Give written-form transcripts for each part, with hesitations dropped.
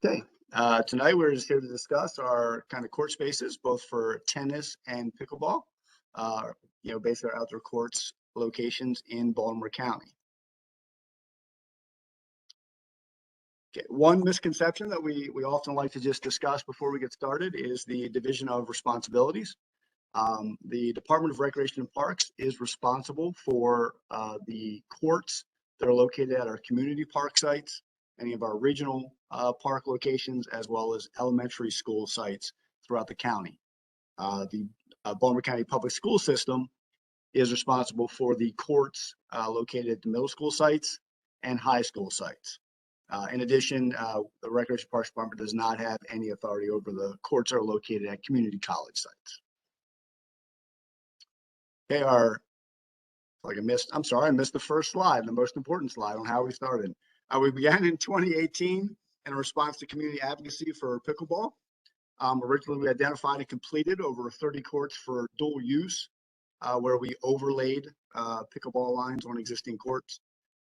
Okay, tonight we're just here to discuss our kind of court spaces, both for tennis and pickleball. Based on our outdoor courts locations in Baltimore County. Okay, one misconception that we often like to just discuss before we get started is the division of responsibilities. The Department of Recreation and Parks is responsible for the courts that are located at our community park sites, any of our regional park locations, as well as elementary school sites throughout the county. The Baltimore County Public School System is responsible for the courts located at the middle school sites and high school sites. In addition, the Recreation Parks Department does not have any authority over the courts that are located at community college sites. Okay, I missed the first slide, the most important slide on how we started. We began in 2018 in response to community advocacy for pickleball. Originally, we identified and completed over 30 courts for dual use, where we overlaid pickleball lines on existing courts.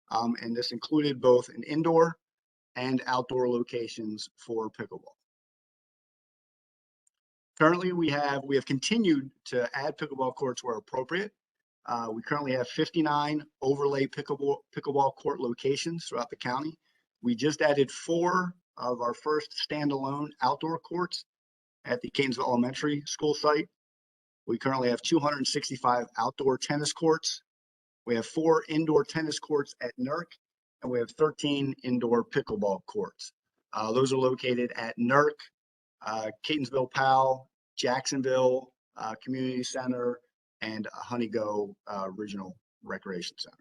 And this included both an indoor and outdoor locations for pickleball. Currently, we have continued to add pickleball courts where appropriate. We currently have 59 overlay pickleball court locations throughout the county. We just added 4 of our first standalone outdoor courts at the Catonsville Elementary School site. We currently have 265 outdoor tennis courts. We have 4 indoor tennis courts at NERC, and we have 13 indoor pickleball courts. Those are located at NERC, Catonsville Powell, Jacksonville Community Center, and Honeygo Regional Recreation Center.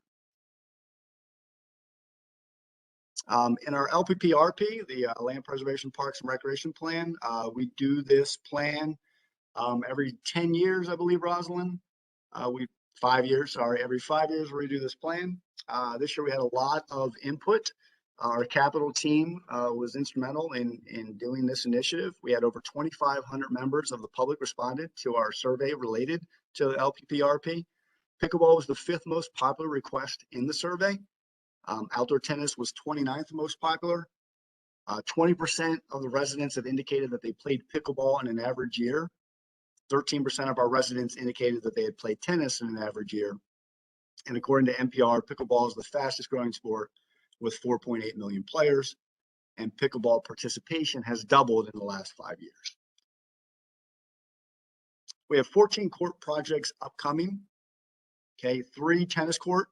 In our LPPRP, the Land Preservation Parks and Recreation Plan, we do this plan every 10 years, I believe, Rosalind. Every 5 years we do this plan. This year we had a lot of input. Our capital team was instrumental in doing this initiative. We had over 2,500 members of the public responded to our survey related to the LPPRP. Pickleball was the 5th most popular request in the survey. Outdoor tennis was 29th most popular. 20% of the residents have indicated that they played pickleball in an average year. 13% of our residents indicated that they had played tennis in an average year. And according to NPR, pickleball is the fastest growing sport with 4.8 million players, and pickleball participation has doubled in the last 5 years. We have 14 court projects upcoming. Okay, 3 tennis court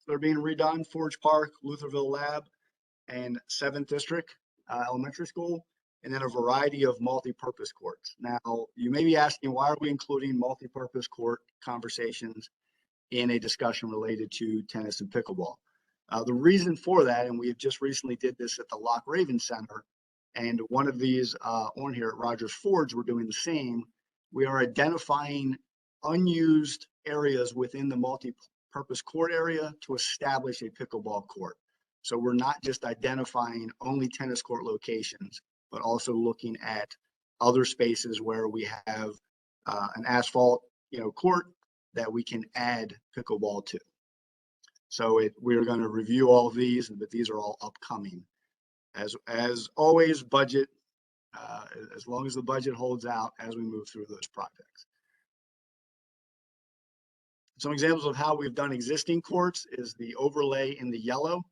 they're being redone, Forge Park, Lutherville Lab, and 7th District Elementary School, and then a variety of multi-purpose courts. Now, you may be asking, why are we including multi-purpose court conversations in a discussion related to tennis and pickleball? The reason for that, and we have just recently did this at the Loch Raven Center, and one of these on here at Rogers Forge, we're doing the same. We are identifying unused areas within the multi-purpose court area to establish a pickleball court. So we're not just identifying only tennis court locations, but also looking at other spaces where we have an asphalt, court that we can add pickleball to. So we're going to review all of these, but these are all upcoming. As always, budget, as long as the budget holds out as we move through those projects. Some examples of how we've done existing courts is the overlay in the yellow.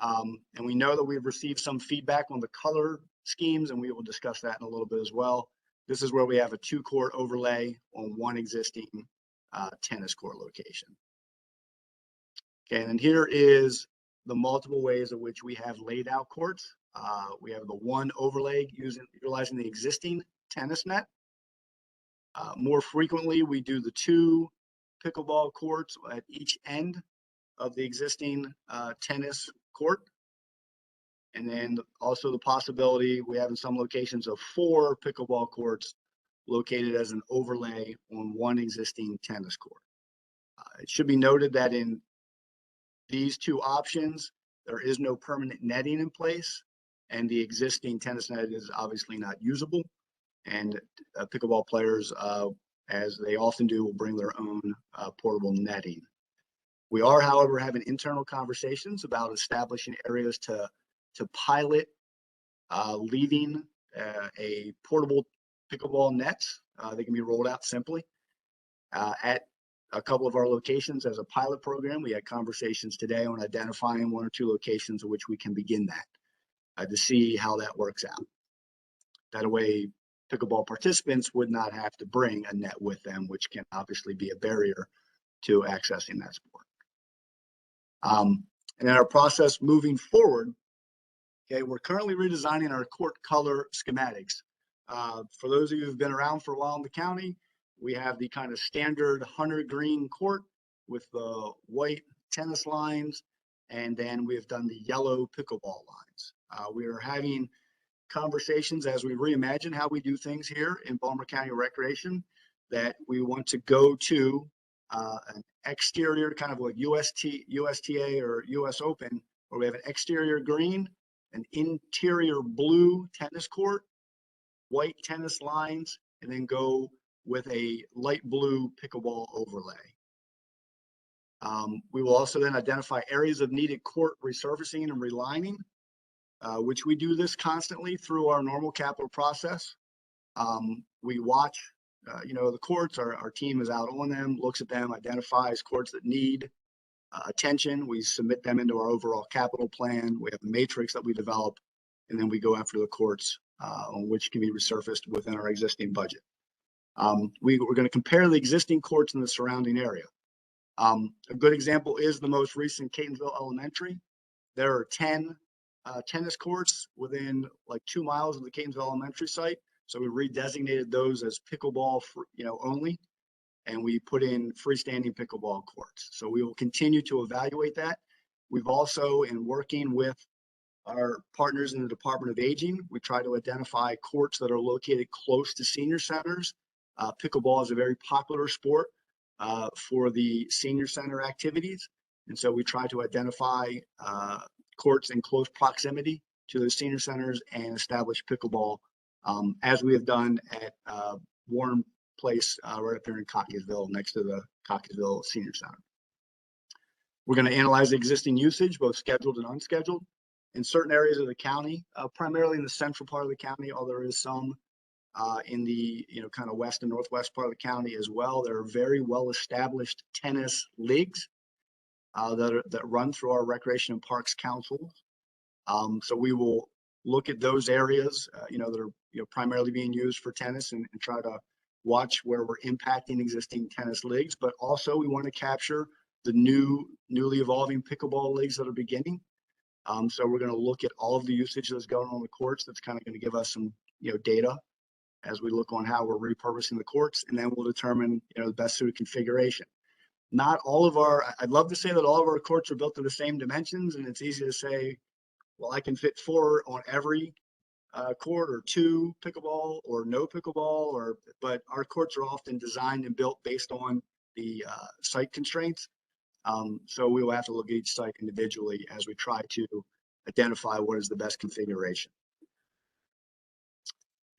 And we know that we've received some feedback on the color schemes, and we will discuss that in a little bit as well. This is where we have a 2-court overlay on one existing tennis court location. Okay, and here is the multiple ways in which we have laid out courts. We have the 1 overlay utilizing the existing tennis net. More frequently, we do the 2 pickleball courts at each end of the existing tennis court. And then also the possibility we have in some locations of 4 pickleball courts located as an overlay on one existing tennis court. It should be noted that in these 2 options, there is no permanent netting in place, and the existing tennis net is obviously not usable. And pickleball players, as they often do, will bring their own portable netting. We are, however, having internal conversations about establishing areas to pilot leaving a portable pickleball nets. They can be rolled out simply at a couple of our locations as a pilot program. We had conversations today on identifying 1 or 2 locations in which we can begin that to see how that works out. That way, pickleball participants would not have to bring a net with them, which can obviously be a barrier to accessing that sport. And in our process moving forward, okay, we're currently redesigning our court color schematics. For those of you who've been around for a while in the county, we have the kind of standard hunter green court with the white tennis lines, and then we have done the yellow pickleball lines. We are having conversations as we reimagine how we do things here in Baltimore County Recreation, that we want to go to an exterior kind of like USTA or US Open, where we have an exterior green, an interior blue tennis court, white tennis lines, and then go with a light blue pickleball overlay. We will also then identify areas of needed court resurfacing and relining, which we do this constantly through our normal capital process. We watch, the courts, our team is out on them, looks at them, identifies courts that need attention. We submit them into our overall capital plan. We have a matrix that we develop, and then we go after the courts on which can be resurfaced within our existing budget. We're going to compare the existing courts in the surrounding area. A good example is the most recent Catonsville Elementary. There are 10 tennis courts within like 2 miles of the Catonsville Elementary site. So we redesignated those as pickleball for, only, and we put in freestanding pickleball courts. So we will continue to evaluate that. We've also, in working with our partners in the Department of Aging, we try to identify courts that are located close to senior centers. Pickleball is a very popular sport for the senior center activities. And so we try to identify courts in close proximity to the senior centers and establish pickleball, as we have done at Warren Place right up there in Cockeysville, next to the Cockeysville Senior Center. We're going to analyze existing usage, both scheduled and unscheduled, in certain areas of the county, primarily in the central part of the county, although there is some in the kind of west and northwest part of the county as well. There are very well established tennis leagues that run through our Recreation and Parks Council. So we will look at those areas that are primarily being used for tennis and try to watch where we're impacting existing tennis leagues, but also we want to capture the newly evolving pickleball leagues that are beginning. So we're going to look at all of the usage that's going on the courts. That's kind of going to give us some data as we look on how we're repurposing the courts, and then we'll determine the best suited configuration. Not all of I'd love to say that all of our courts are built to the same dimensions, and it's easy to say, well, I can fit 4 on every court, or 2 pickleball, or no pickleball, but our courts are often designed and built based on the site constraints. So we will have to look at each site individually as we try to identify what is the best configuration.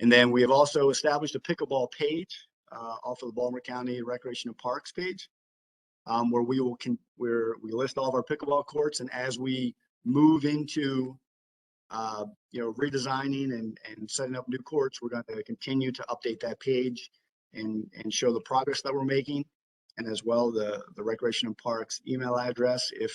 And then we have also established a pickleball page off of the Baltimore County Recreation and Parks page, where we list all of our pickleball courts, and as we move into redesigning and setting up new courts, we're going to continue to update that page and show the progress that we're making, and as well the Recreation and Parks email address. If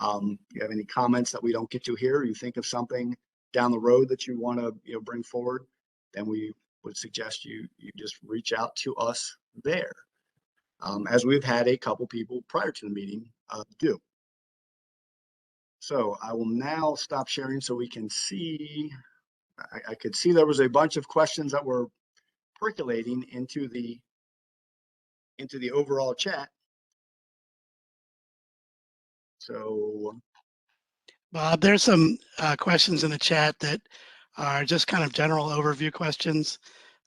you have any comments that we don't get to here, or you think of something down the road that you want to bring forward, then we would suggest you just reach out to us there, as we've had a couple people prior to the meeting do. So I will now stop sharing so we can see. I could see there was a bunch of questions that were percolating into the overall chat. So Bob, there's some questions in the chat that are just kind of general overview questions.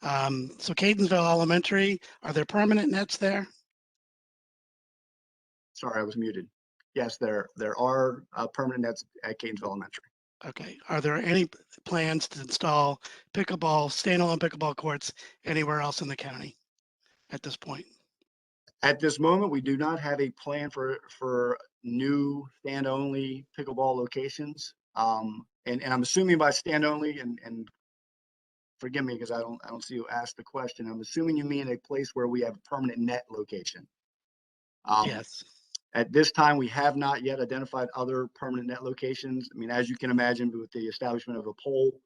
So Catonsville Elementary, are there permanent nets there? Sorry, I was muted. Yes, there are permanent nets at Catonsville Elementary. Okay. Are there any plans to install standalone pickleball courts anywhere else in the county at this point? At this moment, we do not have a plan for new stand-only pickleball locations. and I'm assuming by stand only, and forgive me because I don't see who asked the question. I'm assuming you mean a place where we have a permanent net location. Yes. At this time, we have not yet identified other permanent net locations. I mean, as you can imagine, with the establishment of a pole,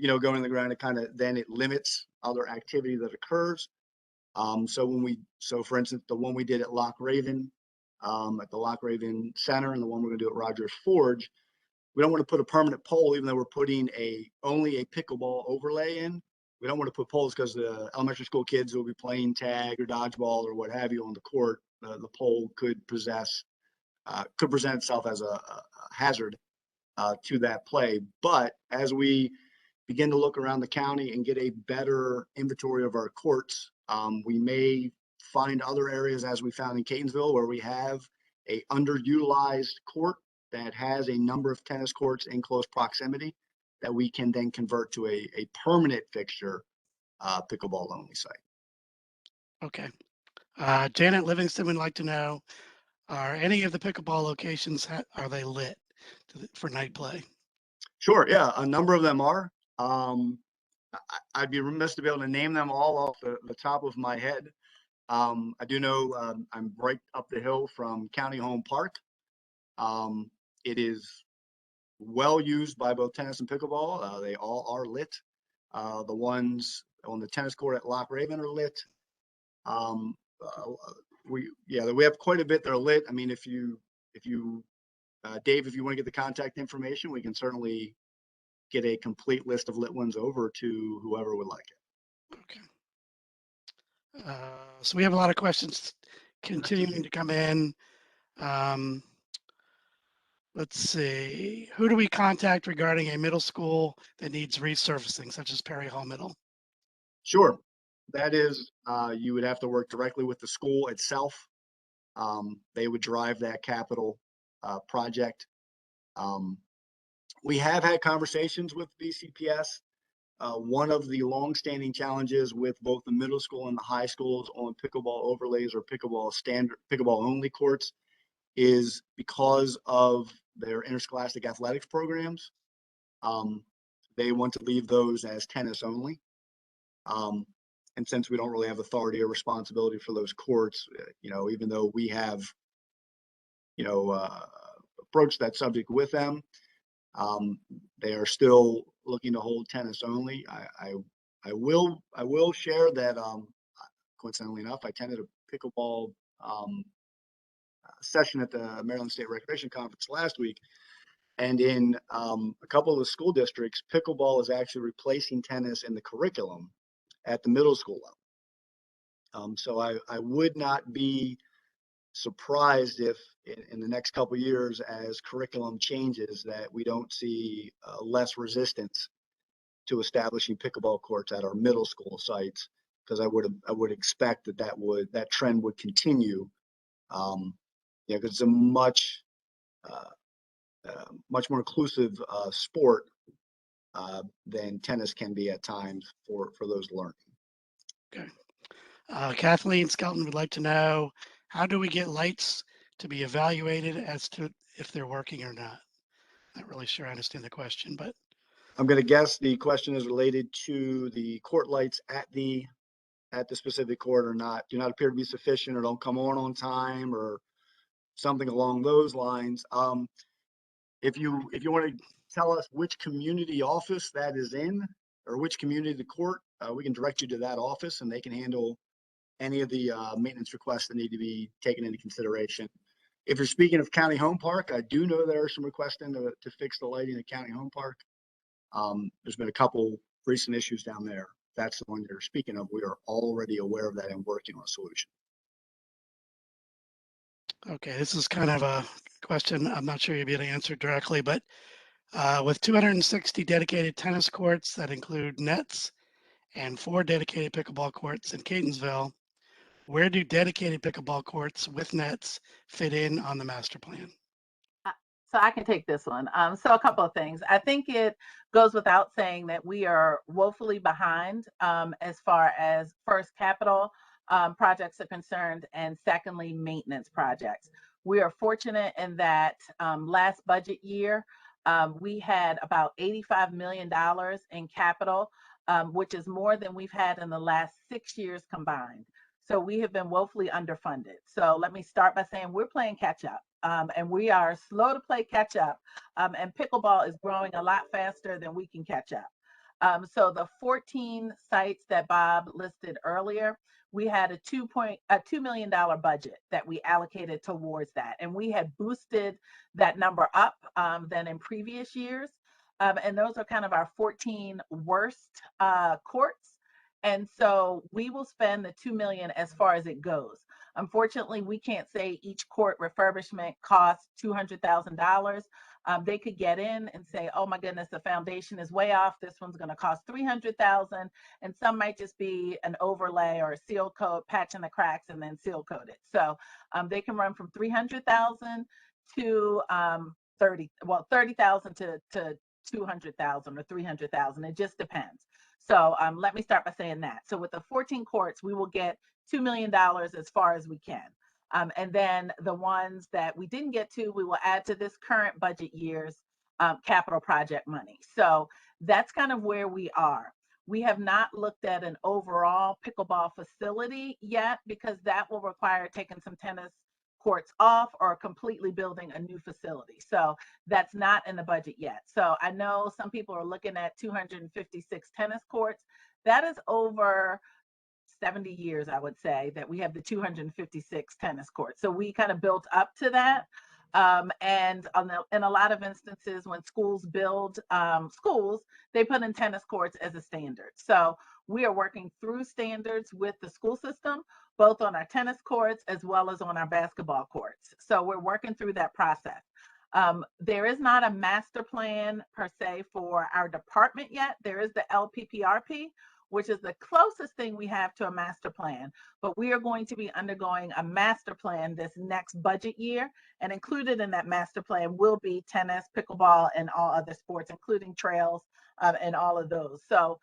going in the ground, then it limits other activity that occurs. So for instance, the one we did at Loch Raven, at the Loch Raven Center, and the one we're going to do at Rogers Forge, we don't want to put a permanent pole, even though we're putting only a pickleball overlay in. We don't want to put poles because the elementary school kids will be playing tag or dodgeball or what have you on the court. The pole could present itself as a hazard to that play. But as we begin to look around the county and get a better inventory of our courts, we may find other areas, as we found in Catonsville, where we have a underutilized court that has a number of tennis courts in close proximity that we can then convert to a permanent fixture, pickleball only site. Okay. Janet Livingston would like to know, are any of the pickleball locations, are they lit for night play? Sure. Yeah. A number of them are. I'd be remiss to be able to name them all off the top of my head. I do know I'm right up the hill from County Home Park. It is well used by both tennis and pickleball. They all are lit. The ones on the tennis court at Loch Raven are lit. We have quite a bit that are lit. I mean, if you Dave, if you want to get the contact information, we can certainly get a complete list of lit ones over to whoever would like it. Okay. So we have a lot of questions continuing to come in. Let's see. Who do we contact regarding a middle school that needs resurfacing, such as Perry Hall Middle? Sure. That is, you would have to work directly with the school itself. They would drive that capital project. We have had conversations with BCPS. One of the longstanding challenges with both the middle school and the high schools on pickleball overlays or pickleball only courts is because of their interscholastic athletics programs. They want to leave those as tennis only. And since we don't really have authority or responsibility for those courts, even though we have, approached that subject with them, they are still looking to hold tennis only. I will share that, coincidentally enough, I attended a pickleball session at the Maryland State Recreation Conference last week. And in a couple of the school districts, pickleball is actually replacing tennis in the curriculum at the middle school level. So I would not be surprised if in the next couple of years, as curriculum changes, that we don't see less resistance to establishing pickleball courts at our middle school sites, because I would expect that trend would continue. Because it's a much more inclusive sport than tennis can be at times for those learning. Okay. Kathleen Skelton would like to know, how do we get lights to be evaluated as to if they're working or not? Not really sure I understand the question, but I'm going to guess the question is related to the court lights at the specific court do not appear to be sufficient, or don't come on time, or something along those lines. If you want to tell us which community office that is in, or which community the court, we can direct you to that office, and they can handle any of the maintenance requests that need to be taken into consideration. If you're speaking of County Home Park, I do know there are some requests to fix the lighting at County Home Park. There's been a couple recent issues down there. That's the one you're speaking of. We are already aware of that and working on a solution. okay, this is kind of a question I'm not sure you'll be able to answer directly, but with 260 dedicated tennis courts that include nets and 4 dedicated pickleball courts in Catonsville, where do dedicated pickleball courts with nets fit in on the master plan? So I can take this one. So a couple of things. I think it goes without saying that we are woefully behind as far as first capital projects are concerned, and secondly, maintenance projects. We are fortunate in that last budget year, we had about $85 million in capital, which is more than we've had in the last 6 years combined. So we have been woefully underfunded. So let me start by saying we're playing catch up, and we are slow to play catch up. And pickleball is growing a lot faster than we can catch up. So the 14 sites that Bob listed earlier, we had a $2 million budget that we allocated towards that. And we had boosted that number up than in previous years. And those are kind of our 14 worst courts. And so we will spend the $2 million as far as it goes. Unfortunately, we can't say each court refurbishment costs $200,000. They could get in and say, oh my goodness, the foundation is way off. This one's going to cost $300,000. And some might just be an overlay or a seal coat, patching the cracks and then seal coat it. So they can run from $300,000 to $30,000 to $200,000 or $300,000. It just depends. So let me start by saying that. So with the 14 courts, we will get $2 million as far as we can. And then the ones that we didn't get to, we will add to this current budget year's capital project money. So that's kind of where we are. We have not looked at an overall pickleball facility yet, because that will require taking some tennis courts off or completely building a new facility. So that's not in the budget yet. So I know some people are looking at 256 tennis courts. That is over 70 years, I would say, that we have the 256 tennis courts. So we kind of built up to that. And in a lot of instances, when schools build schools, they put in tennis courts as a standard. So we are working through standards with the school system, both on our tennis courts as well as on our basketball courts. So we're working through that process. There is not a master plan per se for our department yet. There is the LPPRP, which is the closest thing we have to a master plan. But we are going to be undergoing a master plan this next budget year. And included in that master plan will be tennis, pickleball, and all other sports, including trails and all of those. So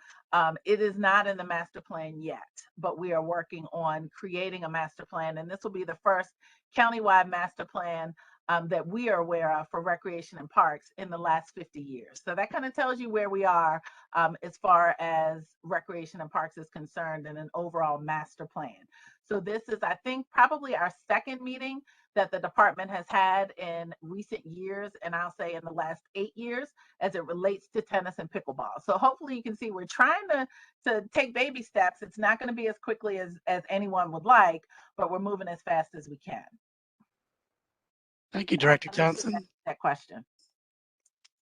it is not in the master plan yet, but we are working on creating a master plan. And this will be the first countywide master plan that we are aware of for recreation and parks in the last 50 years. So that kind of tells you where we are as far as recreation and parks is concerned in an overall master plan. So this is, I think, probably our second meeting that the department has had in recent years, and I'll say in the last 8 years, as it relates to tennis and pickleball. So hopefully you can see we're trying to take baby steps. It's not going to be as quickly as anyone would like, but we're moving as fast as we can. Thank you, Director Johnson. That question.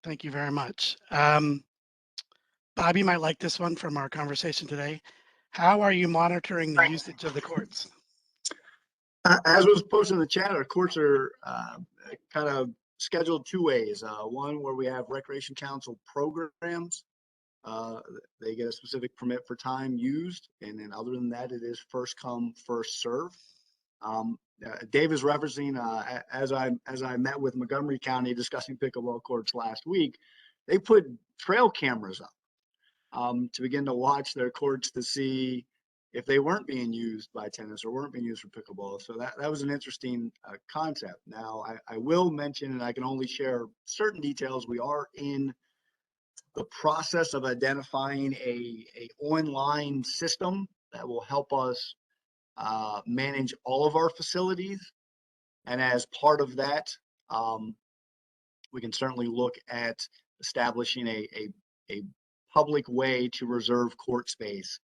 Thank you very much. Bob, you might like this one from our conversation today. How are you monitoring the usage of the courts? As was posted in the chat, our courts are kind of scheduled two ways. One where we have Recreation Council programs. They get a specific permit for time used. And then other than that, it is first come, first serve. Dave is referencing, as I met with Montgomery County discussing pickleball courts last week, they put trail cameras up to begin to watch their courts to see if they weren't being used by tennis or weren't being used for pickleball. So that was an interesting concept. Now, I will mention, and I can only share certain details, we are in the process of identifying a online system that will help us manage all of our facilities. And as part of that, we can certainly look at establishing a public way to reserve court space.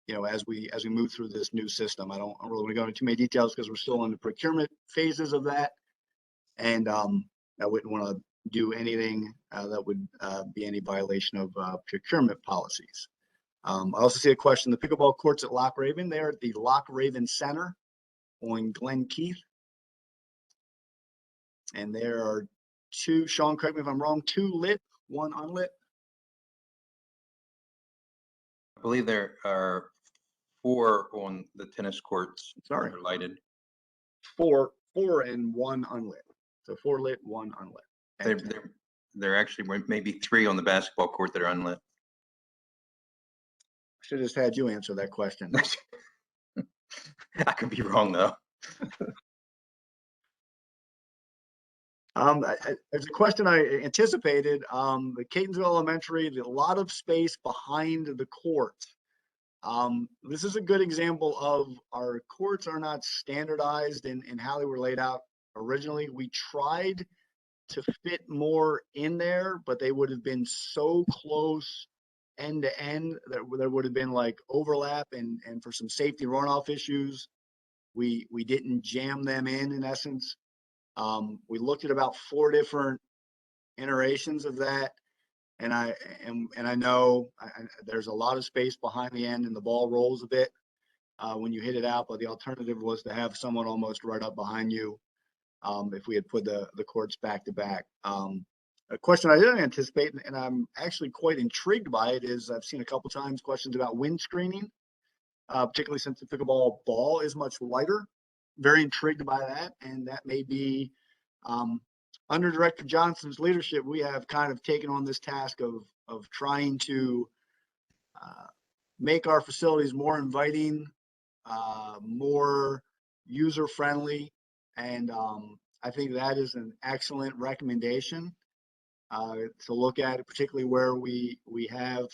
As we move through this new system. I don't really want to go into too many details because we're still in the procurement phases of that. And I wouldn't want to do anything that would be any violation of procurement policies. I also see a question, the pickleball courts at Loch Raven, they're at the Loch Raven Center on Glen Keith. And there are two, Sean, correct me if I'm wrong, 2 lit, 1 unlit. I believe there are 4 on the tennis courts. Sorry. That are lighted. 4 and 1 unlit. So 4 lit, 1 unlit. There actually maybe 3 on the basketball court that are unlit. Should have just had you answer that question. I could be wrong though. There's a question I anticipated. The Catonsville Elementary, a lot of space behind the courts. This is a good example of our courts are not standardized in how they were laid out originally. We tried to fit more in there, but they would have been so close end to end that there would have been like overlap, and for some safety runoff issues, we didn't jam them in essence. We looked at about 4 different iterations of that, and I know there's a lot of space behind the end and the ball rolls a bit when you hit it out, but the alternative was to have someone almost right up behind you if we had put the courts back to back. A question I didn't anticipate, and I'm actually quite intrigued by it, is I've seen a couple times questions about wind screening, particularly since the pickleball ball is much lighter. Very intrigued by that, and that may be under Director Johnson's leadership, we have kind of taken on this task of trying to make our facilities more inviting, more user friendly, and I think that is an excellent recommendation to look at, particularly where we have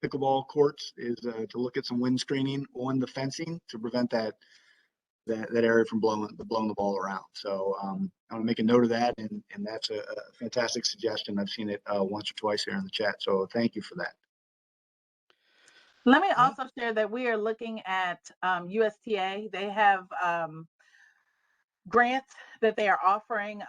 pickleball courts, is to look at some wind screening on the fencing to prevent that area from blowing the ball around. So I'm gonna make a note of that, and that's a fantastic suggestion. I've seen it once or twice here in the chat, so thank you for that. Let me also share that we are looking at USTA. They have grants that they are offering.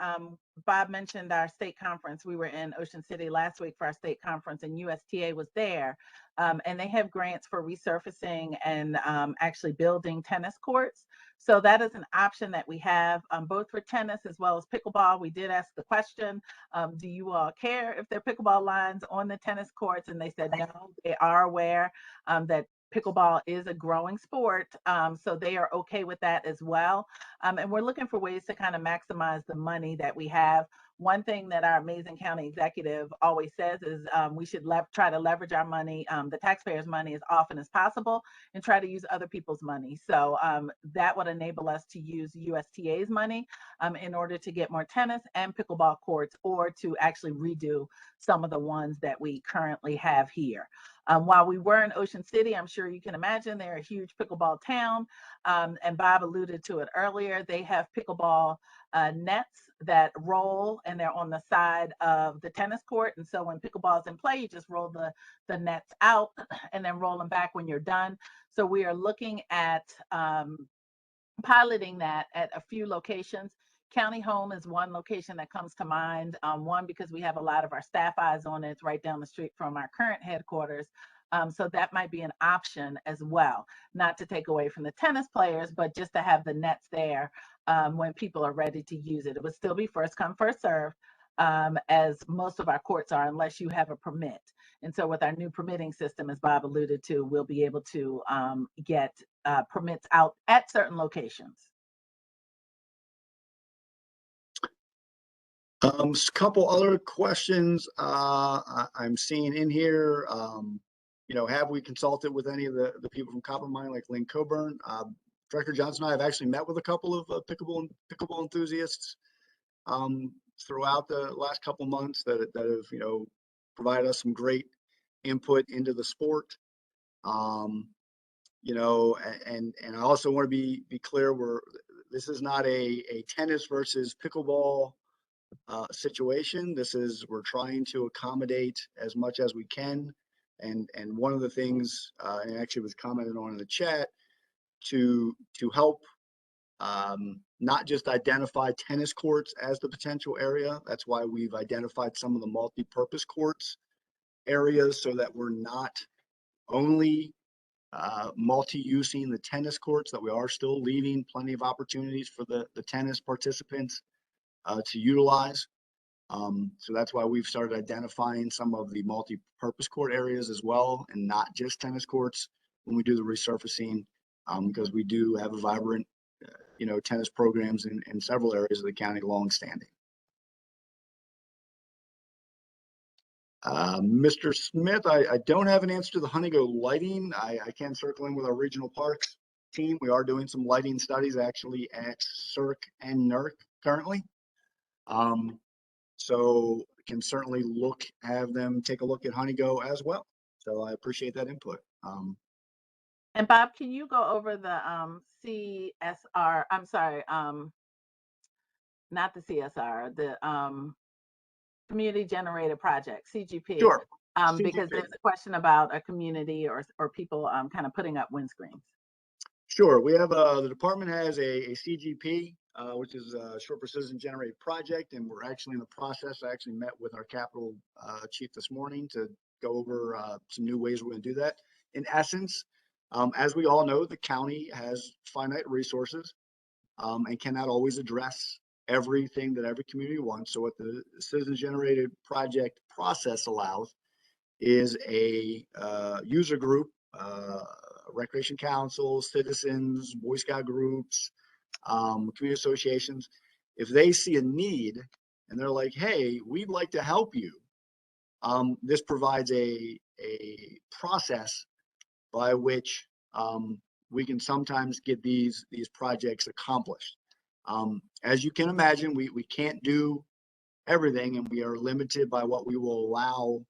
Bob mentioned our state conference. We were in Ocean City last week for our state conference, and USTA was there. And they have grants for resurfacing and actually building tennis courts. So that is an option that we have both for tennis as well as pickleball. We did ask the question, do you all care if there are pickleball lines on the tennis courts? And they said no, they are aware that pickleball is a growing sport, so they are okay with that as well. And we're looking for ways to kind of maximize the money that we have. One thing that our amazing county executive always says is we should try to leverage our money, the taxpayers' money, as often as possible, and try to use other people's money. So that would enable us to use USTA's money in order to get more tennis and pickleball courts, or to actually redo some of the ones that we currently have here. While we were in Ocean City, I'm sure you can imagine they're a huge pickleball town. And Bob alluded to it earlier. They have pickleball nets that roll, and they're on the side of the tennis court. And so when pickleball is in play, you just roll the nets out and then roll them back when you're done. So we are looking at piloting that at a few locations. County Home is one location that comes to mind. One, because we have a lot of our staff eyes on it. It's right down the street from our current headquarters. So that might be an option as well, not to take away from the tennis players, but just to have the nets there when people are ready to use it. It would still be first come, first serve, as most of our courts are, unless you have a permit. And so with our new permitting system, as Bob alluded to, we'll be able to get permits out at certain locations. A couple other questions I'm seeing in here. Have we consulted with any of the people from Copper Mine, like Lynn Coburn? Director Johnson and I have actually met with a couple of pickleball enthusiasts throughout the last couple months that have provided us some great input into the sport. And I also want to be clear, this is not a tennis versus pickleball situation. We're trying to accommodate as much as we can, and one of the things, and actually was commented on in the chat, to help not just identify tennis courts as the potential area. That's why we've identified some of the multi-purpose courts areas, so that we're not only multi-using the tennis courts, that we are still leaving plenty of opportunities for the tennis participants to utilize. So that's why we've started identifying some of the multi-purpose court areas as well, and not just tennis courts when we do the resurfacing, because we do have a vibrant, tennis programs in several areas of the county, long-standing. Mr. Smith, I don't have an answer to the Honeygo lighting. I can circle in with our regional parks team. We are doing some lighting studies actually at CERC and NERC currently. So can certainly have them take a look at Honeygo as well. So I appreciate that input. And Bob, can you go over the CSR? I'm sorry, not the CSR, the community generated project, CGP. Sure. Because CGP. there's a question about a community or people kind of putting up windscreens. Sure. We have the department has a CGP, which is a short for citizen generated project, and we're actually in the process. I actually met with our capital chief this morning to go over some new ways we're going to do that. In essence, as we all know, the county has finite resources and cannot always address everything that every community wants. So what the citizen generated project process allows is a user group, recreation councils, citizens, Boy Scout groups, community associations. If they see a need and they're like, hey, we'd like to help you, this provides a process by which we can sometimes get these projects accomplished. As you can imagine, we can't do everything, and we are limited by what we will allow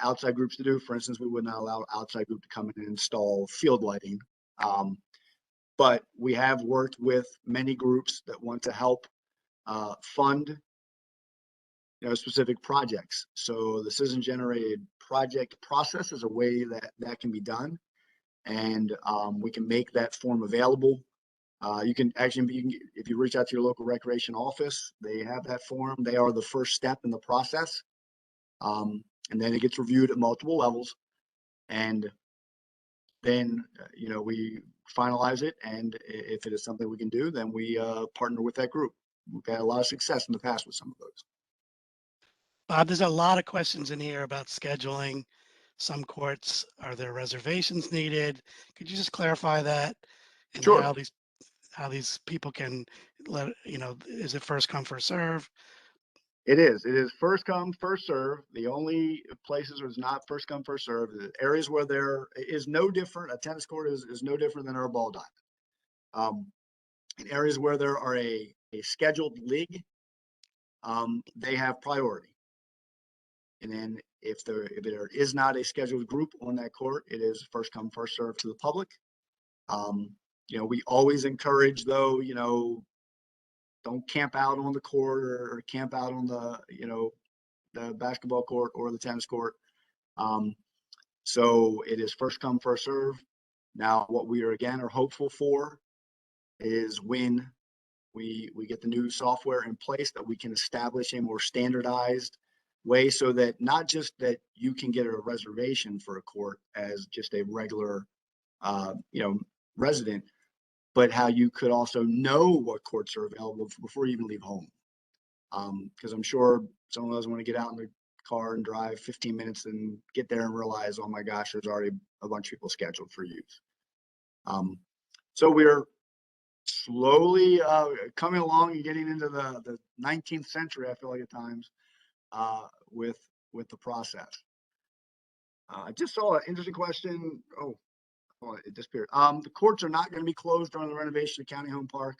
outside groups to do. For instance, we would not allow outside group to come in and install field lighting. But we have worked with many groups that want to help fund specific projects. So the citizen generated project process is a way that can be done, and we can make that form available. You can actually, if you reach out to your local recreation office, they have that form. They are the first step in the process. And then it gets reviewed at multiple levels. And then, we finalize it. And if it is something we can do, then we partner with that group. We've had a lot of success in the past with some of those. Bob, there's a lot of questions in here about scheduling. Some courts, are there reservations needed? Could you just clarify that? And Sure. how these people can is it first come, first serve? It is first come, first serve. The only places where it's not first come, first serve, the areas where there is no different, a tennis court is no different than our ball diamond. In areas where there are a scheduled league, they have priority. And then if there is not a scheduled group on that court, it is first come, first serve to the public. We always encourage, though, don't camp out on the court or camp out on the basketball court or the tennis court. So it is first come, first serve. Now, what we are hopeful for is when we get the new software in place, that we can establish a more standardized way, so that not just that you can get a reservation for a court as just a regular resident, but how you could also know what courts are available before you even leave home. Because I'm sure someone doesn't want to get out in their car and drive 15 minutes and get there and realize, oh my gosh, there's already a bunch of people scheduled for use. So we're slowly coming along and getting into the 19th century, I feel like, at times, with the process. I just saw an interesting question. Oh, it disappeared. The courts are not going to be closed during the renovation of County Home Park.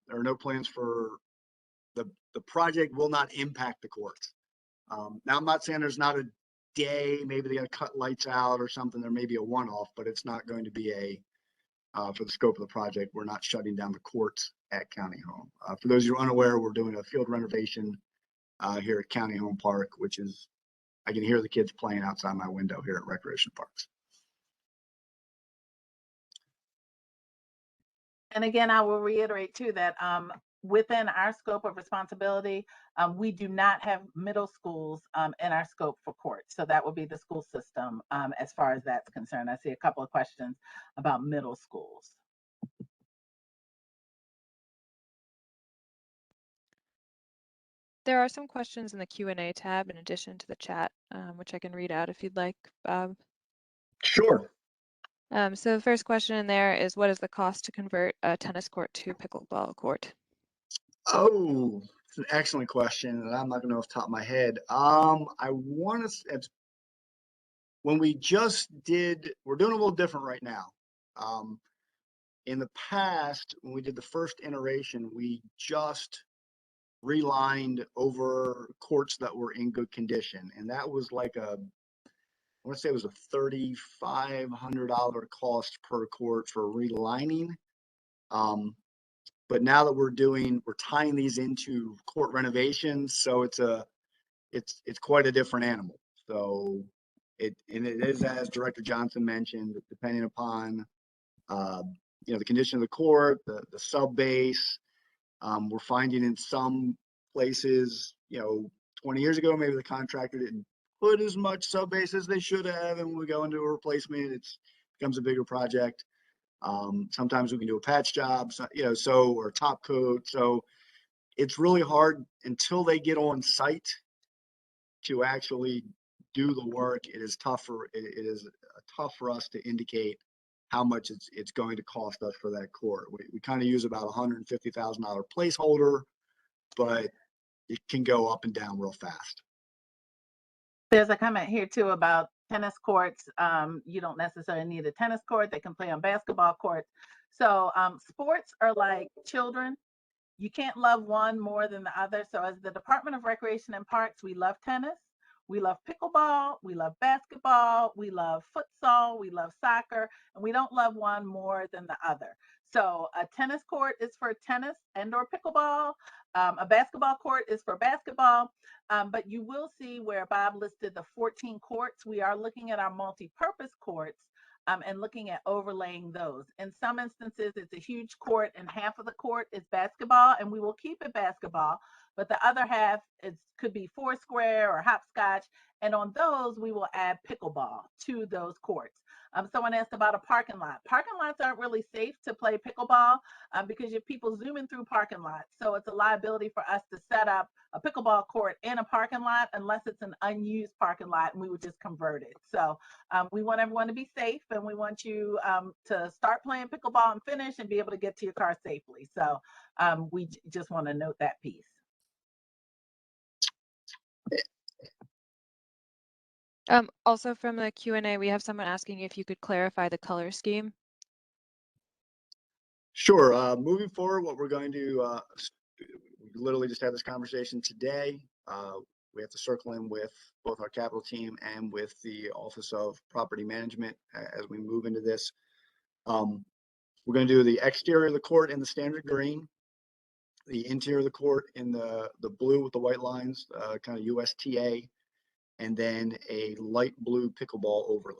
There are no plans for the project will not impact the courts. Now, I'm not saying there's not a day, maybe they got to cut lights out or something. There may be a one-off, but it's not going to be for the scope of the project. We're not shutting down the courts at County Home. For those who are unaware, we're doing a field renovation here at County Home Park, which is, I can hear the kids playing outside my window here at Recreation Parks. And again, I will reiterate too that within our scope of responsibility, we do not have middle schools in our scope for courts. So that will be the school system as far as that's concerned. I see a couple of questions about middle schools. There are some questions in the Q&A tab in addition to the chat, which I can read out if you'd like, Bob. Sure. So the first question in there is, what is the cost to convert a tennis court to pickleball court? Oh, it's an excellent question, and I'm not going to know off the top of my head. I want to. When we just did, we're doing a little different right now. In the past, when we did the first iteration, we just relined over courts that were in good condition. And that was like I want to say it was a $3,500 cost per court for relining. But now that we're tying these into court renovations, so it's quite a different animal. So it is, as Director Johnson mentioned, depending upon the condition of the court, the sub base. We're finding in some places, 20 years ago, maybe the contractor didn't put as much sub base as they should have, and when we go into a replacement, it becomes a bigger project. Sometimes we can do a patch job, or top coat. So it's really hard until they get on site to actually do the work. It is tough for us to indicate how much it's going to cost us for that court. We kind of use about $150,000 placeholder, but it can go up and down real fast. There's a comment here too about tennis courts. You don't necessarily need a tennis court. They can play on basketball courts. So sports are like children. You can't love one more than the other. So as the Department of Recreation and Parks, we love tennis. We love pickleball, we love basketball, we love futsal, we love soccer, and we don't love one more than the other. So a tennis court is for tennis and or pickleball. A basketball court is for basketball. But you will see where Bob listed the 14 courts. We are looking at our multi-purpose courts and looking at overlaying those. In some instances, it's a huge court and half of the court is basketball, and we will keep it basketball, but the other half could be foursquare or hopscotch, and on those, we will add pickleball to those courts. Someone asked about a parking lot. Parking lots aren't really safe to play pickleball because you have people zooming through parking lots. So it's a liability for us to set up a pickleball court in a parking lot unless it's an unused parking lot, and we would just convert it. So we want everyone to be safe, and we want you to start playing pickleball and finish and be able to get to your car safely. So we just want to note that piece. Also from the Q&A, we have someone asking if you could clarify the color scheme. Sure. Moving forward, what we're going to we literally just had this conversation today. We have to circle in with both our capital team and with the Office of Property Management as we move into this. We're going to do the exterior of the court in the standard green, the interior of the court in the blue with the white lines, kind of USTA, and then a light blue pickleball overlay.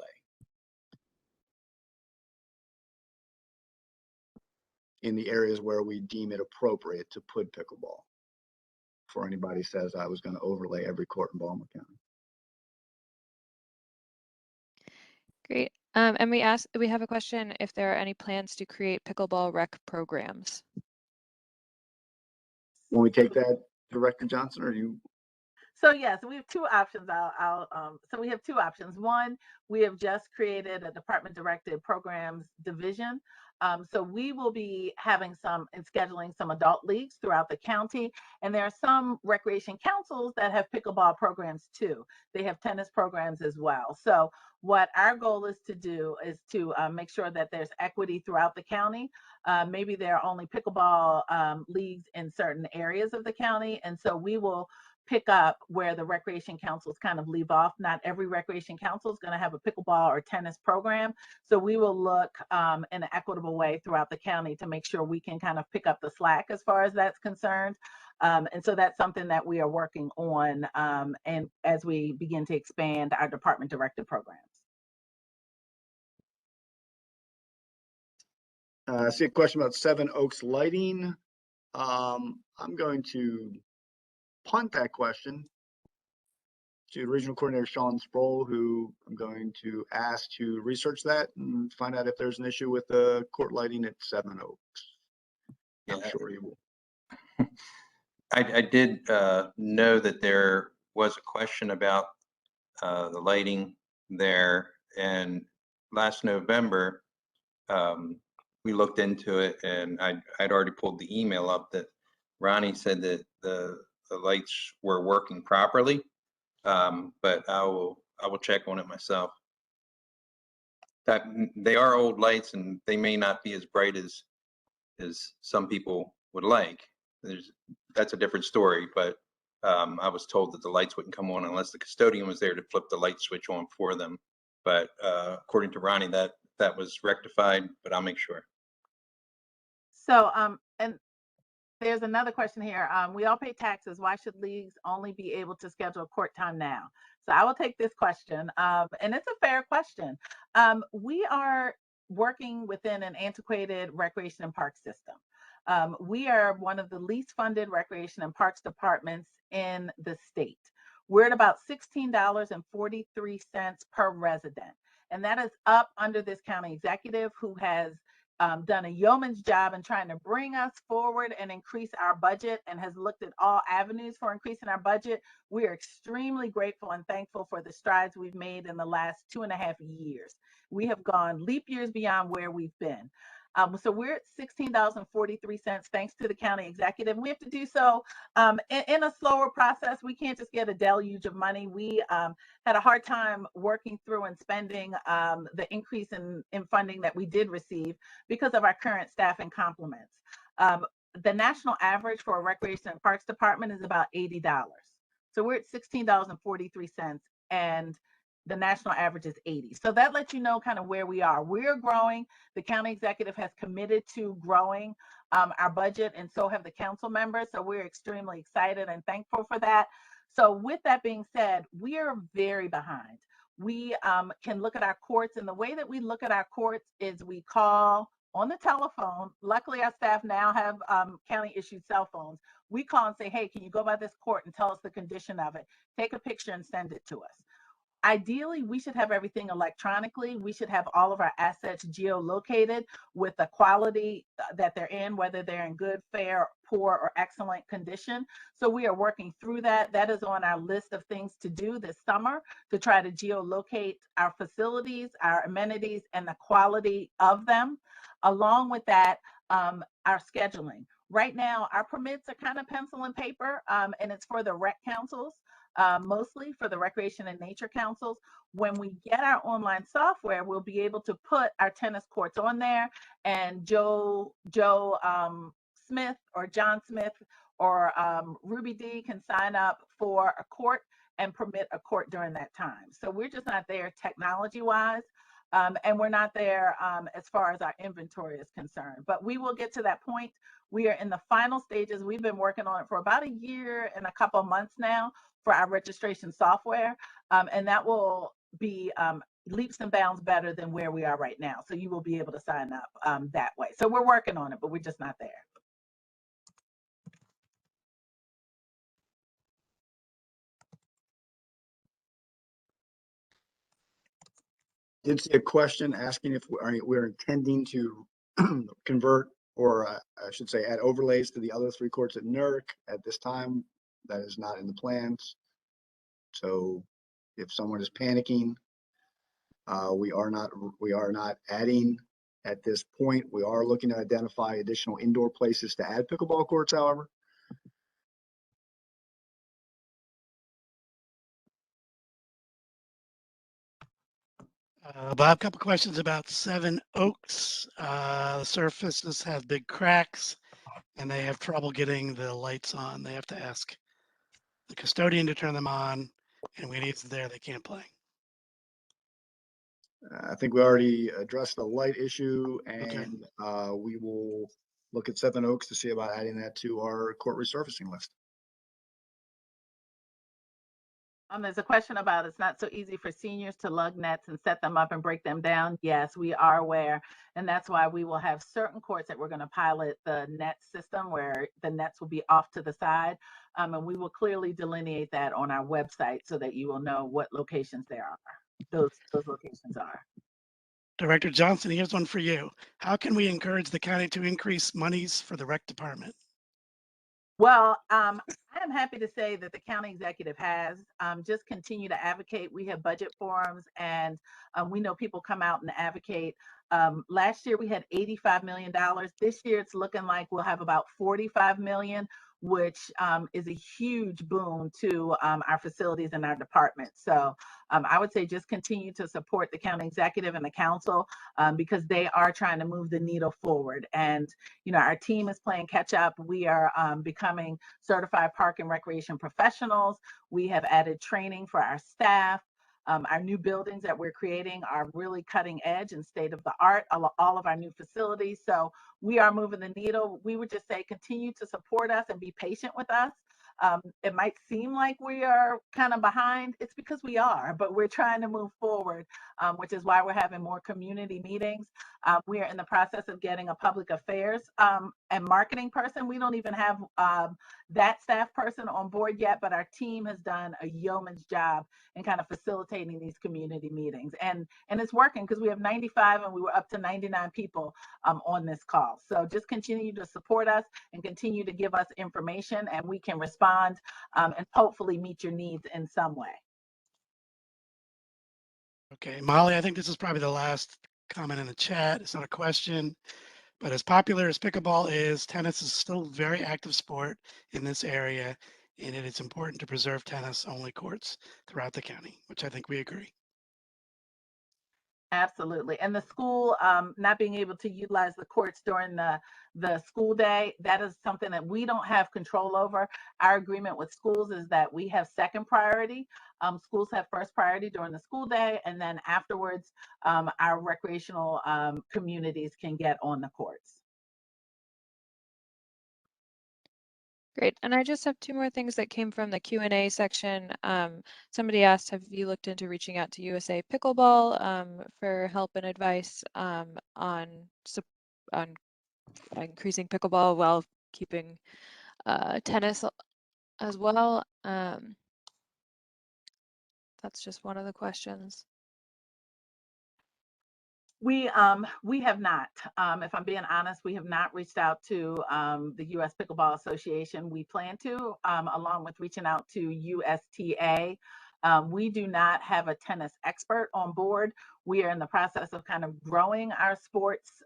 In the areas where we deem it appropriate to put pickleball. Before anybody says I was going to overlay every court in Baltimore County. Great. And we have a question if there are any plans to create pickleball rec programs. When we take that, Director Johnson, or you? So yes, we have two options. So we have two options. One, we have just created a department directed programs division. So we will be having and scheduling some adult leagues throughout the county. And there are some recreation councils that have pickleball programs too. They have tennis programs as well. So what our goal is to do is to make sure that there's equity throughout the county. Maybe there are only pickleball leagues in certain areas of the county. And so we will pick up where the recreation councils kind of leave off. Not every recreation council is going to have a pickleball or tennis program. So we will look in an equitable way throughout the county to make sure we can kind of pick up the slack as far as that's concerned. And so that's something that we are working on and as we begin to expand our department directed programs. I see a question about Seven Oaks lighting. I'm going to punt that question to Regional Coordinator Sean Sproul, who I'm going to ask to research that and find out if there's an issue with the court lighting at Seven Oaks. Yeah, I'm sure you will. I did know that there was a question about the lighting there, and last November we looked into it, and I'd already pulled the email up that Ronnie said that the lights were working properly, but I will check on it myself. That they are old lights and they may not be as bright as some people would like, that's a different story, but I was told that the lights wouldn't come on unless the custodian was there to flip the light switch on for them. But according to Ronnie, that was rectified, but I'll make sure. So, and there's another question here. We all pay taxes. Why should leagues only be able to schedule court time now? So I will take this question, and it's a fair question. We are working within an antiquated recreation and park system. We are one of the least funded recreation and parks departments in the state. We're at about $16.43 per resident. And that is up under this county executive who has done a yeoman's job in trying to bring us forward and increase our budget and has looked at all avenues for increasing our budget. We are extremely grateful and thankful for the strides we've made in the last 2.5 years. We have gone leap years beyond where we've been. So we're at $16.43 thanks to the county executive. We have to do so in a slower process. We can't just get a deluge of money. We had a hard time working through and spending the increase in funding that we did receive because of our current staffing complements. The national average for a recreation and parks department is about $80. So we're at $16.43 and the national average is 80. So that lets you know kind of where we are. We're growing. The county executive has committed to growing our budget, and so have the council members. So we're extremely excited and thankful for that. So with that being said, we are very behind. We can look at our courts, and the way that we look at our courts is we call on the telephone. Luckily, our staff now have county issued cell phones. We call and say, hey, can you go by this court and tell us the condition of it? Take a picture and send it to us. Ideally, we should have everything electronically. We should have all of our assets geolocated with the quality that they're in, whether they're in good, fair, poor, or excellent condition. So we are working through that. That is on our list of things to do this summer to try to geolocate our facilities, our amenities, and the quality of them. Along with that, our scheduling. Right now, our permits are kind of pencil and paper, and it's for the rec councils. Mostly for the recreation and nature councils. When we get our online software, we'll be able to put our tennis courts on there, and Joe Smith or John Smith or Ruby D can sign up for a court and permit a court during that time. So we're just not there technology wise. And we're not there as far as our inventory is concerned, but we will get to that point. We are in the final stages. We've been working on it for about a year and a couple of months now for our registration software, and that will be leaps and bounds better than where we are right now. So you will be able to sign up that way. So we're working on it, but we're just not there. Did see a question asking if we're intending to convert, or I should say add overlays to the other 3 courts at NERC. At this time, that is not in the plans. So if someone is panicking, we are not adding at this point. We are looking to identify additional indoor places to add pickleball courts, however. Bob, a couple questions about Seven Oaks. The surfaces have big cracks and they have trouble getting the lights on. They have to ask the custodian to turn them on, and when he's there, they can't play. I think we already addressed the light issue, Okay. and we will look at Seven Oaks to see about adding that to our court resurfacing list. There's a question about it's not so easy for seniors to lug nets and set them up and break them down. Yes, we are aware. And that's why we will have certain courts that we're going to pilot the net system where the nets will be off to the side. And we will clearly delineate that on our website so that you will know what locations there are. Those locations are. Director Johnson, here's one for you. How can we encourage the county to increase monies for the rec department? Well, I am happy to say that the county executive has just continue to advocate. We have budget forums, and we know people come out and advocate. Last year we had $85 million. This year it's looking like we'll have about $45 million. which is a huge boon to our facilities and our department. So I would say just continue to support the county executive and the council because they are trying to move the needle forward. And, you know, our team is playing catch up. We are becoming certified park and recreation professionals. We have added training for our staff. Our new buildings that we're creating are really cutting edge and state of the art, all of our new facilities. So we are moving the needle. We would just say continue to support us and be patient with us. It might seem like we are kind of behind. It's because we are, but we're trying to move forward, which is why we're having more community meetings. We are in the process of getting a public affairs and marketing person. We don't even have that staff person on board yet, but our team has done a yeoman's job in kind of facilitating these community meetings. And it's working because we have 95 and we were up to 99 people on this call. So just continue to support us and continue to give us information, and we can respond and hopefully meet your needs in some way. Okay, Molly, I think this is probably the last comment in the chat. It's not a question, but as popular as pickleball is, tennis is still a very active sport in this area, and it is important to preserve tennis-only courts throughout the county, which I think we agree. Absolutely. And the school not being able to utilize the courts during the school day, that is something that we don't have control over. Our agreement with schools is that we have second priority. Schools have first priority during the school day, and then afterwards, our recreational communities can get on the courts. Great. And I just have two more things that came from the Q&A section. Somebody asked, have you looked into reaching out to USA Pickleball for help and advice on increasing pickleball while keeping tennis as well? That's just one of the questions. We have not. If I'm being honest, we have not reached out to the U.S. Pickleball Association. We plan to, along with reaching out to USTA. We do not have a tennis expert on board. We are in the process of kind of growing our sports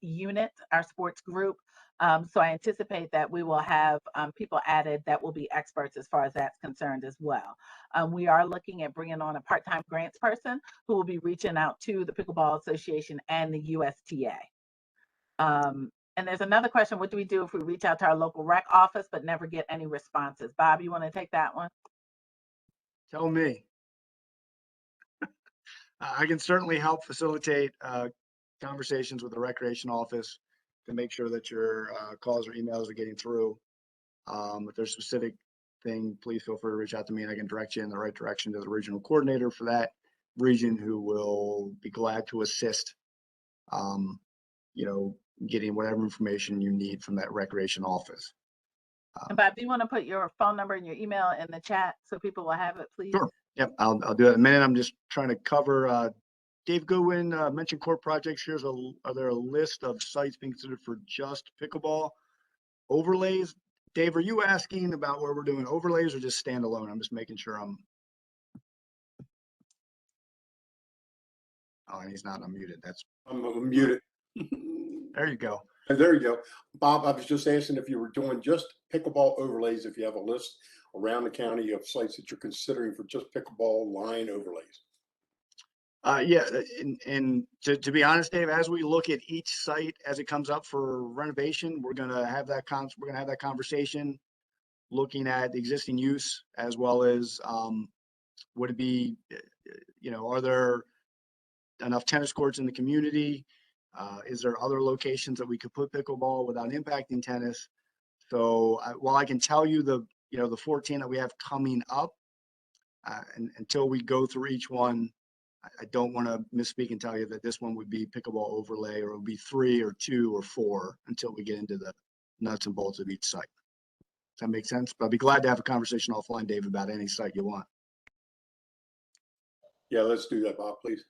unit, our sports group. So I anticipate that we will have people added that will be experts as far as that's concerned as well. We are looking at bringing on a part-time grants person who will be reaching out to the Pickleball Association and the USTA. And there's another question, what do we do if we reach out to our local rec office but never get any responses? Bob, you want to take that one? Tell me. I can certainly help facilitate conversations with the recreation office to make sure that your calls or emails are getting through. If there's a specific thing, please feel free to reach out to me and I can direct you in the right direction to the regional coordinator for that region who will be glad to assist, you know, getting whatever information you need from that recreation office. And Bob, do you want to put your phone number and your email in the chat so people will have it, please? Sure. Yep, I'll do it in a minute. I'm just trying to cover Dave Goodwin mentioned court projects. Are there a list of sites being considered for just pickleball overlays? Dave, are you asking about where we're doing overlays or just standalone? I'm just making sure I'm. Oh, and he's not unmuted. I'm muted. There you go. There you go. Bob, I was just asking if you were doing just pickleball overlays, if you have a list around the county of sites that you're considering for just pickleball line overlays. Yeah, and to be honest, Dave, as we look at each site as it comes up for renovation, we're gonna have that conversation, looking at the existing use as well as would it be, you know, are there enough tennis courts in the community? Is there other locations that we could put pickleball without impacting tennis? So while I can tell you the 14 that we have coming up, and until we go through each one, I don't want to misspeak and tell you that this one would be pickleball overlay or it would be 3 or 2 or 4 until we get into the nuts and bolts of each site. Does that make sense? But I'd be glad to have a conversation offline, Dave, about any site you want. Yeah, let's do that, Bob, please.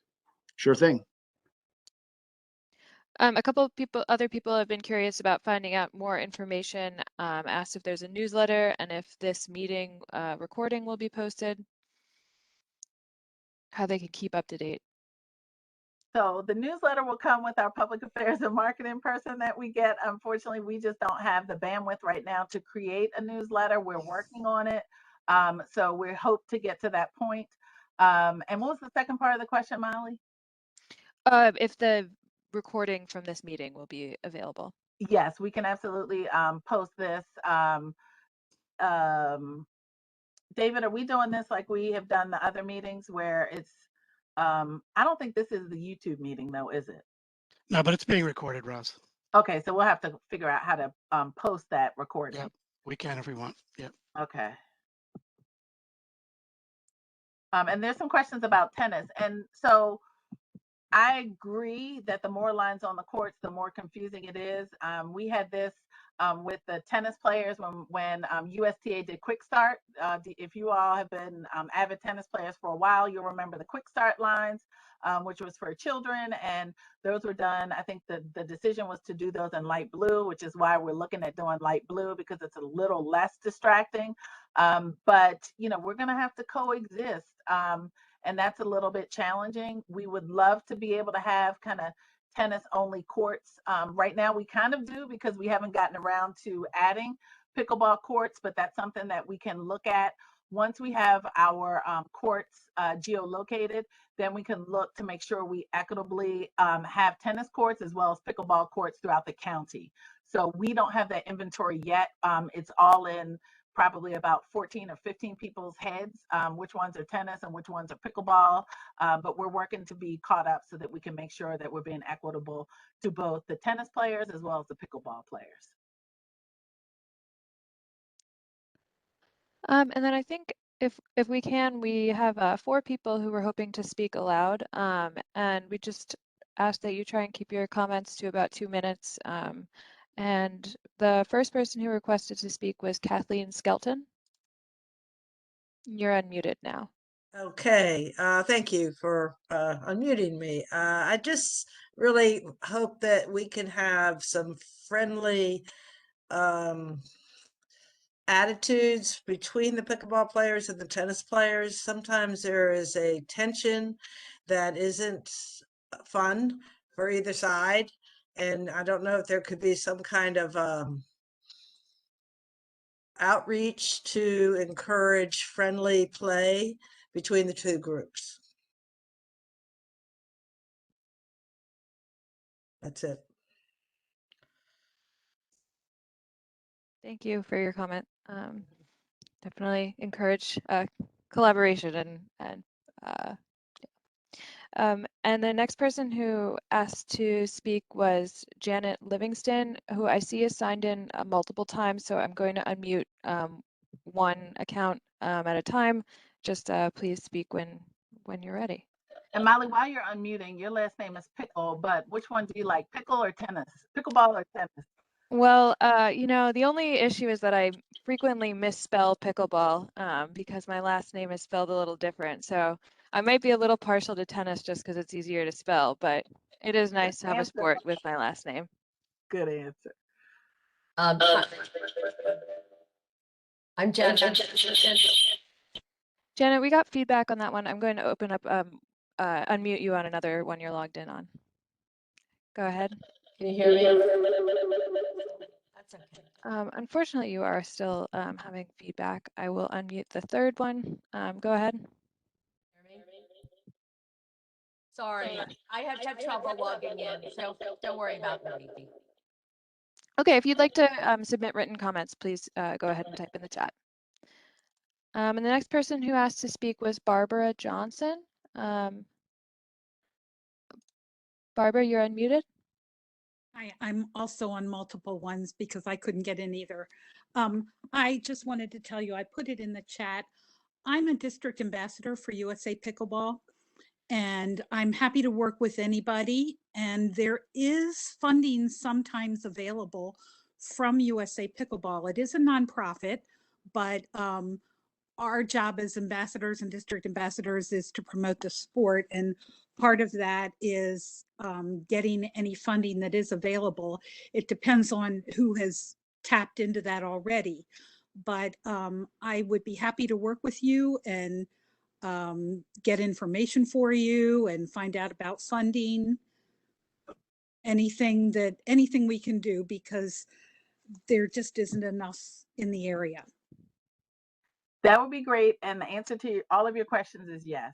Sure thing. A couple of other people have been curious about finding out more information, asked if there's a newsletter and if this meeting recording will be posted, how they can keep up to date. So the newsletter will come with our public affairs and marketing person that we get. Unfortunately, we just don't have the bandwidth right now to create a newsletter. We're working on it. So we hope to get to that point. And what was the second part of the question, Molly? If the recording from this meeting will be available. Yes, we can absolutely post this. David, are we doing this like we have done the other meetings where it's, I don't think this is the YouTube meeting though, is it? No, but it's being recorded, Ross. Okay, so we'll have to figure out how to post that recording. Yep, we can if we want. Yep. Okay. And there's some questions about tennis. And so I agree that the more lines on the courts, the more confusing it is. We had this with the tennis players when USTA did quick start. If you all have been avid tennis players for a while, you'll remember the quick start lines, which was for children. And those were done, I think the decision was to do those in light blue, which is why we're looking at doing light blue because it's a little less distracting. But, you know, we're going to have to coexist. And that's a little bit challenging. We would love to be able to have kind of tennis only courts. Right now we kind of do because we haven't gotten around to adding pickleball courts, but that's something that we can look at. Once we have our courts geolocated, then we can look to make sure we equitably have tennis courts as well as pickleball courts throughout the county. So we don't have that inventory yet. It's all in probably about 14 or 15 people's heads, which ones are tennis and which ones are pickleball. But we're working to be caught up so that we can make sure that we're being equitable to both the tennis players as well as the pickleball players. And then I think if we can, we have 4 people who were hoping to speak aloud, and we just ask that you try and keep your comments to about 2 minutes. And the first person who requested to speak was Kathleen Skelton. You're unmuted now. Okay, thank you for unmuting me. I just really hope that we can have some friendly attitudes between the pickleball players and the tennis players. Sometimes there is a tension that isn't fun for either side. And I don't know if there could be some kind of outreach to encourage friendly play between the two groups. That's it. Thank you for your comment. Definitely encourage collaboration and the next person who asked to speak was Janet Livingston, who I see is signed in multiple times. So I'm going to unmute one account at a time. Just please speak when you're ready. And Molly, while you're unmuting, your last name is Pickle, but which one do you like, pickle or tennis? Pickleball or tennis? Well, you know, the only issue is that I frequently misspell pickleball because my last name is spelled a little different. So I might be a little partial to tennis just because it's easier to spell, but it is nice to have a sport with my last name. Good answer. I'm Janet. Janet, we got feedback on that one. I'm going to open up, unmute you on another one you're logged in on. Go ahead. Can you hear me? That's okay. Unfortunately, you are still having feedback. I will unmute the third one. Go ahead. Sorry, I have had trouble logging in, so don't worry about me. Okay, if you'd like to submit written comments, please go ahead and type in the chat. And the next person who asked to speak was Barbara Johnson. Barbara, you're unmuted. I'm also on multiple ones because I couldn't get in either. I just wanted to tell you, I put it in the chat. I'm a district ambassador for USA Pickleball, and I'm happy to work with anybody. And there is funding sometimes available from USA Pickleball. It is a nonprofit, but our job as ambassadors and district ambassadors is to promote the sport. And part of that is getting any funding that is available. It depends on who has tapped into that already. But I would be happy to work with you and get information for you and find out about funding. Anything we can do, because there just isn't enough in the area. That would be great. And the answer to all of your questions is yes.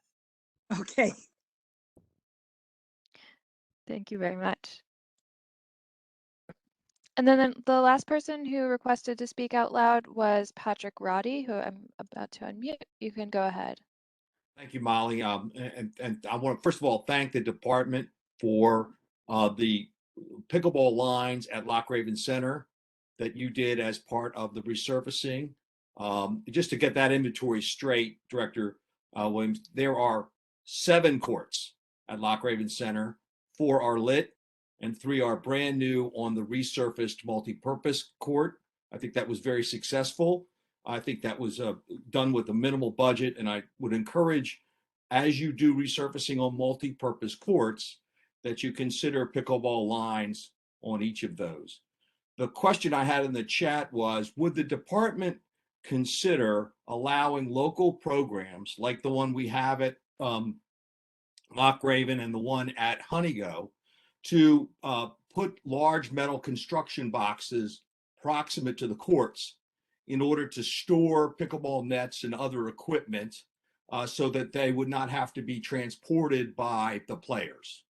Okay. Thank you very much. And then the last person who requested to speak out loud was Patrick Roddy, who I'm about to unmute. You can go ahead. Thank you, Molly. And I want to first of all thank the department for the pickleball lines at Loch Center that you did as part of the resurfacing. Just to get that inventory straight, Director Williams, there are 7 courts at Loch Center. 4 are lit and 3 are brand new on the resurfaced multi-purpose court. I think that was very successful. I think that was done with a minimal budget, and I would encourage, as you do resurfacing on multi-purpose courts, that you consider pickleball lines on each of those. The question I had in the chat was, would the department consider allowing local programs like the one we have at Loch Raven and the one at Honeygo to put large metal construction boxes proximate to the courts in order to store pickleball nets and other equipment so that they would not have to be transported by the players?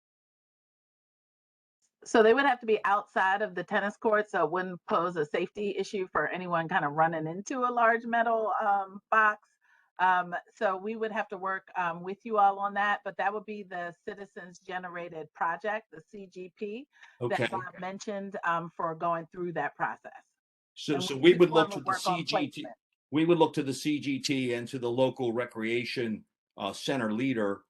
So they would have to be outside of the tennis court, so it wouldn't pose a safety issue for anyone kind of running into a large metal box. So we would have to work with you all on that, but that would be the Citizens Generated Project, the CGP, Okay. that Bob mentioned for going through that process. So And we would one look to would the work on CGT. placement. We would look to the CGT and to the local recreation center leader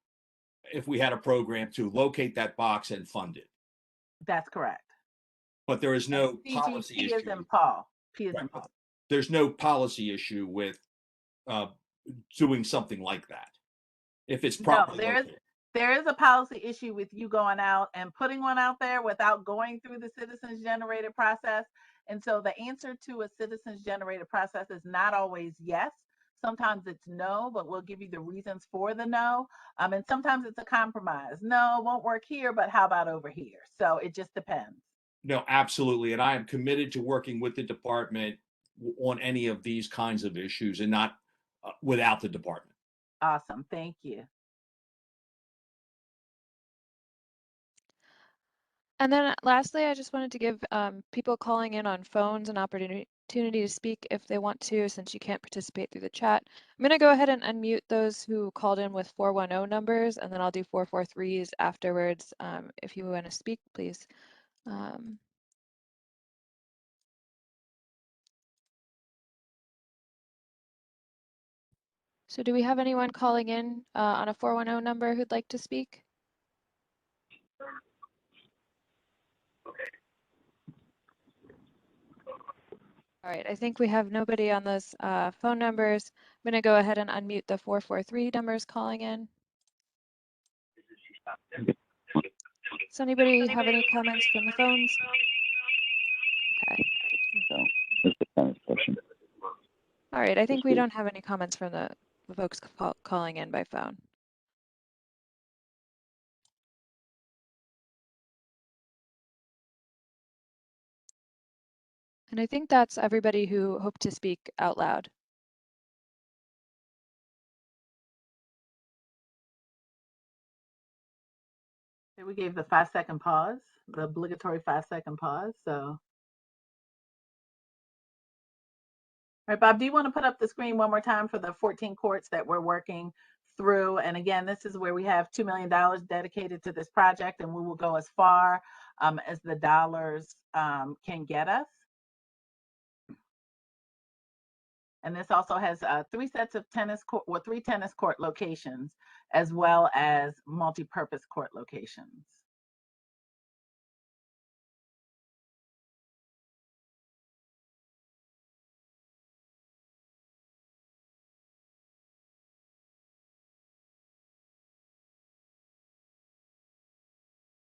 if we had a program to locate that box and fund it. That's correct. But there is no CGP policy is issue. in Paul. P is in Right, Paul. there's no policy issue with doing something like that if it's No, properly located. there is a policy issue with you going out and putting one out there without going through the Citizens Generated process. And so the answer to a Citizens Generated process is not always yes. Sometimes it's no, but we'll give you the reasons for the no. And sometimes it's a compromise. No, it won't work here, but how about over here? So it just depends. No, absolutely. And I am committed to working with the department on any of these kinds of issues and not without the department. Awesome. Thank you. And then lastly, I just wanted to give people calling in on phones an opportunity to speak if they want to, since you can't participate through the chat. I'm going to go ahead and unmute those who called in with 410 numbers, and then I'll do 443s afterwards. If you want to speak, please. So do we have anyone calling in on a 410 number who'd like to speak? All right, I think we have nobody on those phone numbers. I'm going to go ahead and unmute the 443 numbers calling in. Does anybody have any comments from the phones? Okay. No, that's the kind of question. All right, I think we don't have any comments from the folks calling in by phone. And I think that's everybody who hoped to speak out loud. We gave the 5-second pause, the obligatory 5-second pause. So, all right, Bob, do you want to put up the screen one more time for the 14 courts that we're working through? And again, this is where we have $2 million dedicated to this project, and we will go as far as the dollars can get us. And this also has 3 sets of tennis court, or 3 tennis court locations, as well as multi-purpose court locations.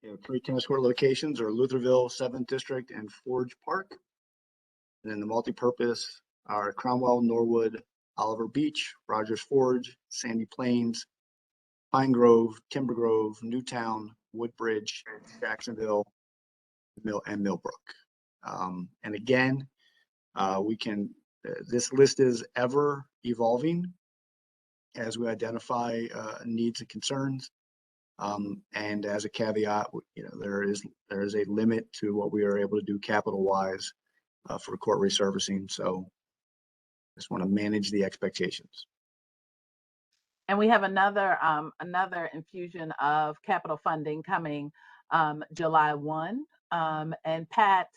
You know, 3 tennis court locations are Lutherville, 7th District, and Forge Park. And then the multi-purpose are Cromwell, Norwood, Oliver Beach, Rogers Forge, Sandy Plains, Pine Grove, Timber Grove, Newtown, Woodbridge, Jacksonville, and Millbrook. And again, this list is ever evolving as we identify needs and concerns. And as a caveat, there is a limit to what we are able to do capital wise for court resurfacing. So just want to manage the expectations. And we have another infusion of capital funding coming July 1. And Pat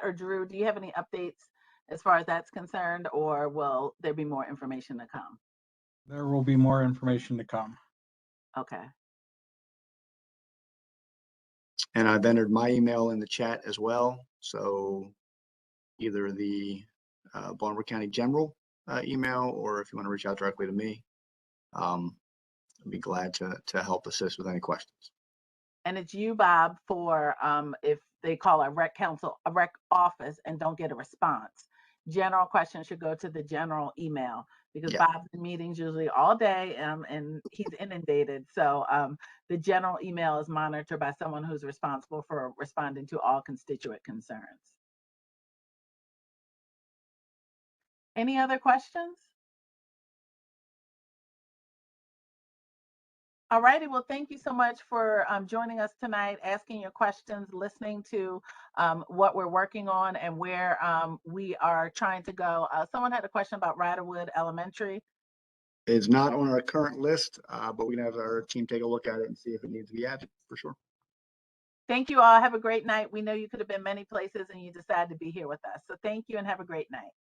or Drew, do you have any updates as far as that's concerned, or will there be more information to come? There will be more information to come. Okay. And I've entered my email in the chat as well. So either the Baltimore County General email, or if you want to reach out directly to me, I'd be glad to help assist with any questions. And it's you, Bob, for if they call a rec office and don't get a response. General questions should go to the general email, because Bob's in meetings usually all day and he's inundated. So the general email is monitored by someone who's responsible for responding to all constituent concerns. Any other questions? All righty, well, thank you so much for joining us tonight, asking your questions, listening to what we're working on and where we are trying to go. Someone had a question about Riderwood Elementary. It's not on our current list, but we can have our team take a look at it and see if it needs to be added for sure. Thank you all. Have a great night. We know you could have been many places and you decided to be here with us. So thank you and have a great night.